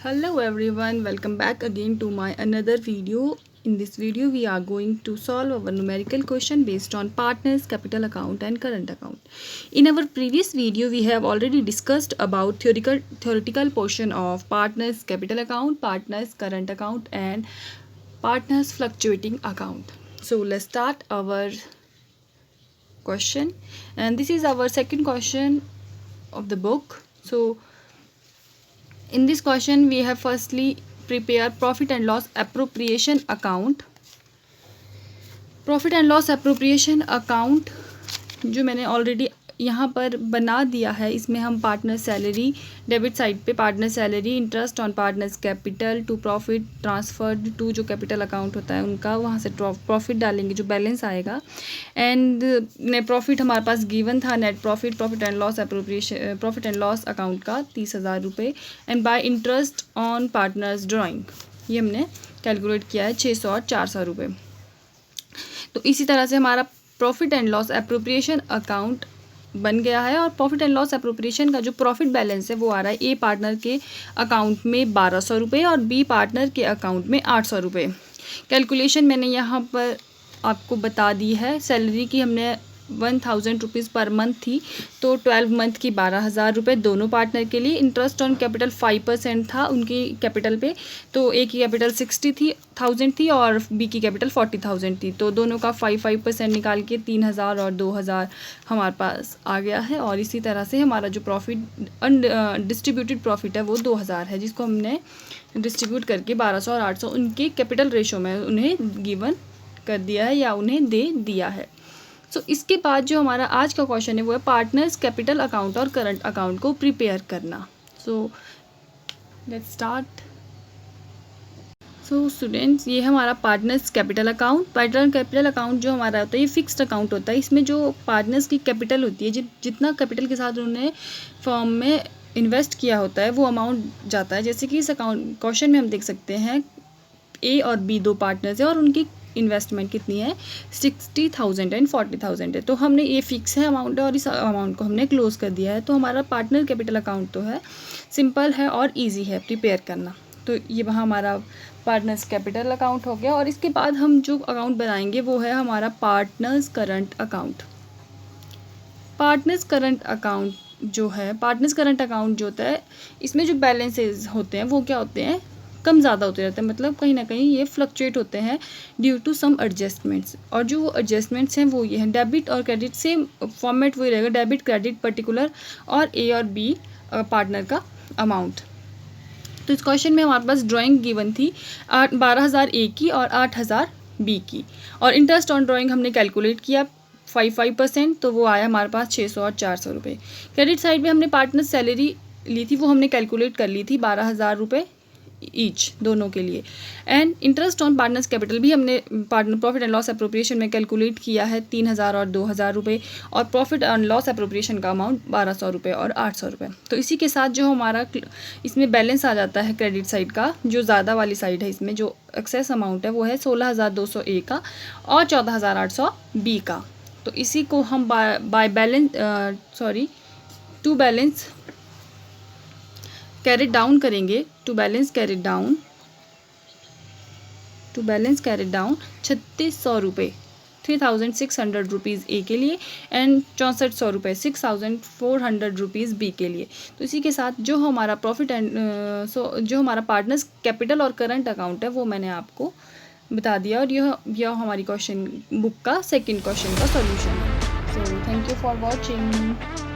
Hello everyone, welcome back again to my another video. In this video we are going to solve our numerical question based on partners, capital account and current account. In our previous video we have already discussed about theoretical portion of partners capital account, partners current account and partners fluctuating account. So let's start our question, and this is our second question of the book. So in this question we have firstly prepare profit and loss appropriation account. Profit and loss appropriation account जो मैंने already यहाँ पर बना दिया है, इसमें हम partner salary debit side पे partner salary, interest on partners capital to profit transferred to जो कैपिटल अकाउंट होता है उनका, वहाँ से प्रॉफिट डालेंगे जो बैलेंस आएगा। एंड नेट प्रॉफिट हमारे पास गिवन था, net profit profit and loss appropriation profit and loss account का 30,000 रुपये। And bye interest on partners drawing ये हमने कैलकुलेट किया है 600 और 400 रुपये। तो इसी तरह से हमारा profit and loss appropriation account बन गया है। और प्रॉफिट एंड लॉस अप्रोप्रिएशन का जो प्रॉफिट बैलेंस है वो आ रहा है ए पार्टनर के अकाउंट में 1200 रुपये और बी पार्टनर के अकाउंट में 800 रुपये। कैलकुलेशन मैंने यहाँ पर आपको बता दी है। सैलरी की हमने 1000 रुपीज़ पर मंथ थी, तो 12 मंथ की 12,000 रुपये दोनों पार्टनर के लिए। इंटरेस्ट ऑन कैपिटल 5% था उनकी कैपिटल पे, तो ए की कैपिटल 60,000 थी और बी की कैपिटल 40,000 थी, तो दोनों का 5% निकाल के 3,000 और 2,000 हमारे पास आ गया है। और इसी तरह से हमारा जो प्रॉफिट डिस्ट्रीब्यूटेड प्रॉफिट है वो 2,000 है, जिसको हमने डिस्ट्रीब्यूट करके 1200 और 800 उनके कैपिटल रेशो में उन्हें गिवन कर दिया है या उन्हें दे दिया है। सो इसके बाद जो हमारा आज का क्वेश्चन है वो है पार्टनर्स कैपिटल अकाउंट और करंट अकाउंट को प्रिपेयर करना। So let's start. So students, ये हमारा partners capital account. Partner capital account जो हमारा होता है ये फिक्स्ड अकाउंट होता है। इसमें जो पार्टनर्स की कैपिटल होती है, जितना कैपिटल के साथ उन्होंने फर्म में इन्वेस्ट किया होता है वो अमाउंट जाता है। जैसे कि इस अकाउंट क्वेश्चन में हम देख सकते हैं ए और बी दो पार्टनर्स है और उनकी इन्वेस्टमेंट कितनी है 60,000 एंड 40,000 है। तो हमने ये फिक्स है अमाउंट है और इस अमाउंट को हमने क्लोज कर दिया है। तो हमारा पार्टनर कैपिटल अकाउंट तो है, सिंपल है और इजी है प्रिपेयर करना। तो ये वहाँ हमारा पार्टनर्स कैपिटल अकाउंट हो गया। और इसके बाद हम जो अकाउंट बनाएंगे वो है हमारा partners current account. Partners current account जो है, पार्टनर्स करंट अकाउंट जो होता है इसमें जो बैलेंसेज होते हैं वो क्या होते हैं, कम ज़्यादा होते रहते हैं। मतलब कहीं ना कहीं ये फ्लक्चुएट होते हैं ड्यू टू सम एडजस्टमेंट्स। और जो एडजस्टमेंट्स हैं वो ये हैं, डेबिट और क्रेडिट सेम फॉर्मेट वही रहेगा, डेबिट क्रेडिट पर्टिकुलर और ए और बी पार्टनर का अमाउंट। तो इस क्वेश्चन में हमारे पास ड्राइंग गिवन थी 12,000 ए की और 8,000 बी की। और इंटरेस्ट ऑन ड्राइंग हमने कैलकुलेट किया 5%, तो वो आया हमारे पास 600 और 400 रुपये। क्रेडिट साइड में हमने पार्टनर सैलरी ली थी, वो हमने कैलकुलेट कर ली थी 12,000 रुपये ईच दोनों के लिए। And interest on partners capital भी हमने partner profit and loss appropriation में कैलकुलेट किया है 3,000 और 2,000 रुपये। और प्रॉफिट एंड लॉस अप्रोप्रिएशन का अमाउंट 1,200 रुपये और 800 रुपये। तो इसी के साथ जो हमारा इसमें बैलेंस आ जाता है क्रेडिट साइड का, जो ज़्यादा वाली साइड है, इसमें जो एक्सेस अमाउंट है वो है 16,200 ए का और 14,800 बी का। तो इसी को हम by balance to balance carried down करेंगे। टू बैलेंस कैरिड डाउन 3,600 रुपये 3,600 रुपीज़ ए के लिए एंड 6400 रुपये 6,400 रुपीज़ बी के लिए। तो इसी के साथ जो हमारा प्रॉफिट एंड जो हमारा पार्टनर्स कैपिटल और करंट अकाउंट है वो मैंने आपको बता दिया। और यह हमारी क्वेश्चन बुक का सेकंड क्वेश्चन का सॉल्यूशन है। So thank you for watching.